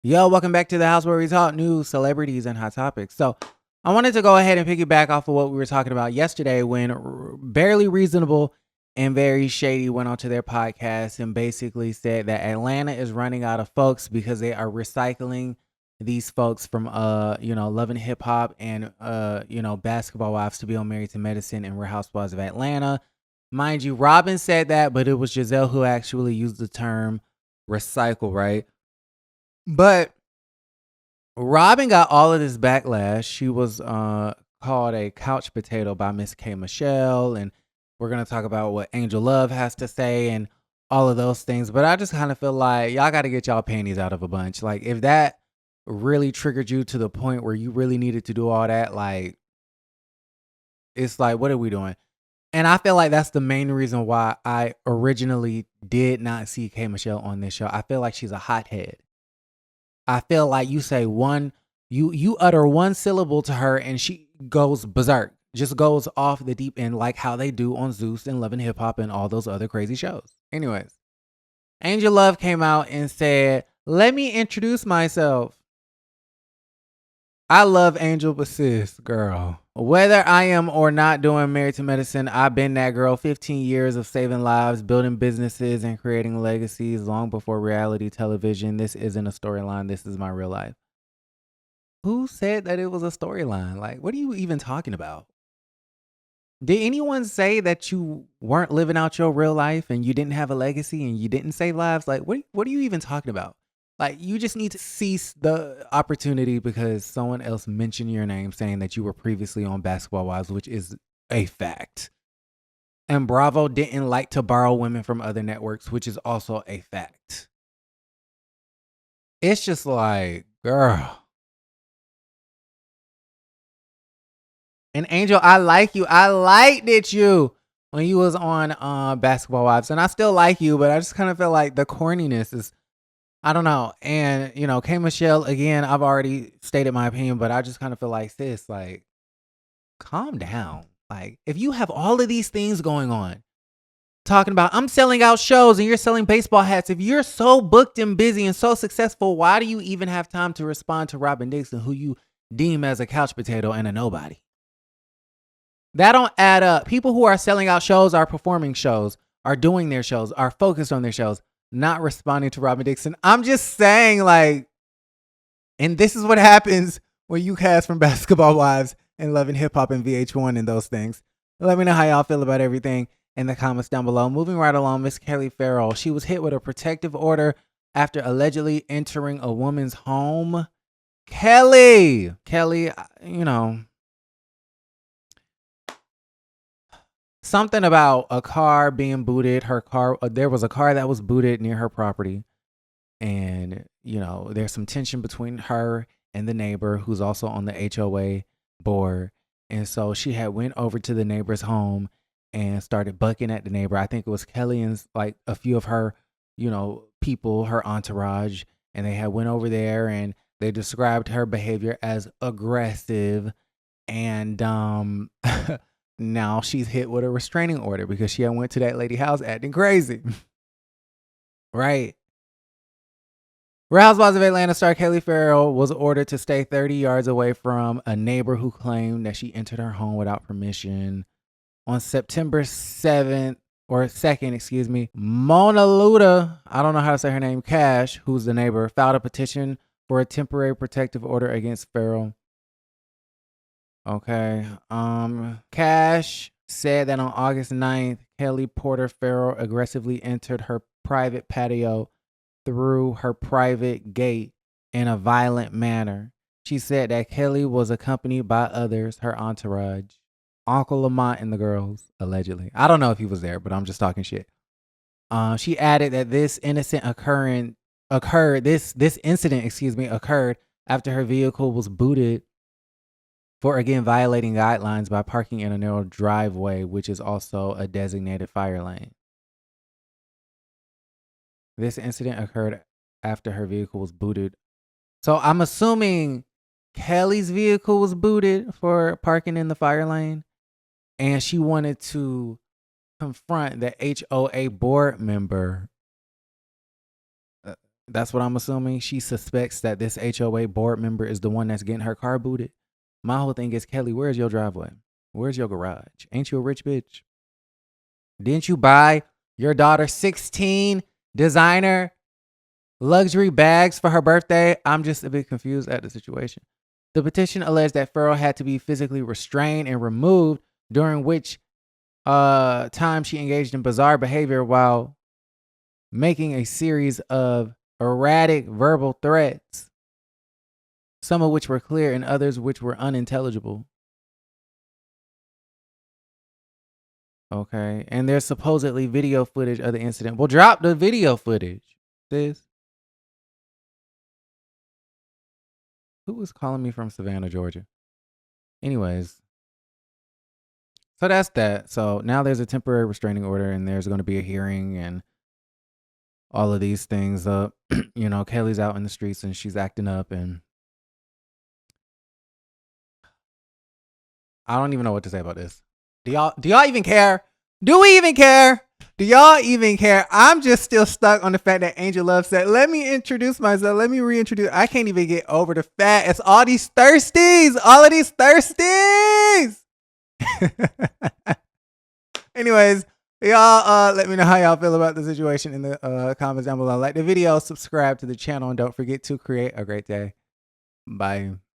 Yo, welcome back to the house where we talk news, celebrities, and hot topics. So, I wanted to go ahead and piggyback off of what we were talking about yesterday when Barely Reasonable and Very Shady went onto their podcast and basically said that Atlanta is running out of folks because they are recycling these folks from Love and Hip Hop and Basketball Wives to be on Married to Medicine and Real Housewives of Atlanta. Mind you, Robin said that, but it was Giselle who actually used the term recycle, right? But Robin got all of this backlash. She was called a couch potato by Miss K. Michelle, and we're gonna talk about what Angel Love has to say and all of those things. But I just kind of feel like y'all got to get y'all panties out of a bunch. Like if that really triggered you to the point where you really needed to do all that, like it's like, what are we doing? And I feel like that's the main reason why I originally did not see K. Michelle on this show. I feel like she's a hothead. I feel like you say one, you utter one syllable to her and she goes berserk, just goes off the deep end like how they do on Zeus and Love and Hip Hop and all those other crazy shows. Anyways, Angel Love came out and said, "Let me introduce myself. I love Angel, but sis, girl, whether I am or not doing Married to Medicine, I've been that girl. 15 years of saving lives, building businesses, and creating legacies long before reality television. This isn't a storyline. This is my real life." Who said that it was a storyline? Like, what are you even talking about? Did anyone say that you weren't living out your real life and you didn't have a legacy and you didn't save lives? Like, what are you even talking about? Like, you just need to cease the opportunity because someone else mentioned your name saying that you were previously on Basketball Wives, which is a fact. And Bravo didn't like to borrow women from other networks, which is also a fact. It's just like, girl. And Angel, I like you. I liked it you when you was on Basketball Wives. And I still like you, but I just kind of feel like the corniness is, I don't know. And, K. Michelle, again, I've already stated my opinion, but I just kind of feel like, sis, like, calm down. Like, if you have all of these things going on, talking about, I'm selling out shows and you're selling baseball hats. If you're so booked and busy and so successful, why do you even have time to respond to Robin Dixon, who you deem as a couch potato and a nobody? That don't add up. People who are selling out shows, are performing shows, are doing their shows, are focused on their shows, not responding to Robin Dixon. I'm just saying, like, and this is what happens when you cast from Basketball Wives and Love and Hip Hop and VH1 and those things. Let me know how y'all feel about everything in the comments down below. Moving right along, Miss Kelli Farrell. She was hit with a protective order after allegedly entering a woman's home. Kelli, something about a car being booted. There was a car that was booted near her property. And, there's some tension between her and the neighbor who's also on the HOA board. And so she had went over to the neighbor's home and started bucking at the neighbor. I think it was Kelli and like a few of her, people, her entourage. And they had went over there and they described her behavior as aggressive. And now she's hit with a restraining order because she had went to that lady's house acting crazy. Right. Real Housewives of Atlanta star Kelli Farrell was ordered to stay 30 yards away from a neighbor who claimed that she entered her home without permission. On September 7th or 2nd, Mona Luda, I don't know how to say her name, Cash, who's the neighbor, filed a petition for a temporary protective order against Farrell. Okay. Cash said that on August 9th, Kelly Porter Farrell aggressively entered her private patio through her private gate in a violent manner. She said that Kelly was accompanied by others, her entourage, Uncle Lamont and the girls, allegedly. I don't know if he was there, but I'm just talking shit. She added that this incident occurred after her vehicle was booted for again violating guidelines by parking in a narrow driveway, which is also a designated fire lane. This incident occurred after her vehicle was booted. So I'm assuming Kelly's vehicle was booted for parking in the fire lane, and she wanted to confront the HOA board member That's what I'm assuming. She suspects that this HOA board member is the one that's getting her car booted. My whole thing is, Kelli, where's your driveway? Where's your garage? Ain't you a rich bitch? Didn't you buy your daughter 16 designer luxury bags for her birthday? I'm just a bit confused at the situation. The petition alleged that Farrell had to be physically restrained and removed, during which time she engaged in bizarre behavior while making a series of erratic verbal threats, some of which were clear and others which were unintelligible. Okay, and there's supposedly video footage of the incident. Well, drop the video footage, sis. Who was calling me from Savannah, Georgia? Anyways, so that's that. So now there's a temporary restraining order and there's going to be a hearing and all of these things. You know, Kelli's out in the streets and she's acting up, and I don't even know what to say about this. Do y'all even care? Do we even care? Do y'all even care? I'm just still stuck on the fact that Angel Love said, let me introduce myself. Let me reintroduce. I can't even get over the fact it's all these thirsties. All of these thirsties. Anyways, y'all let me know how y'all feel about the situation in the comments down below. Like the video, subscribe to the channel, and don't forget to create a great day. Bye.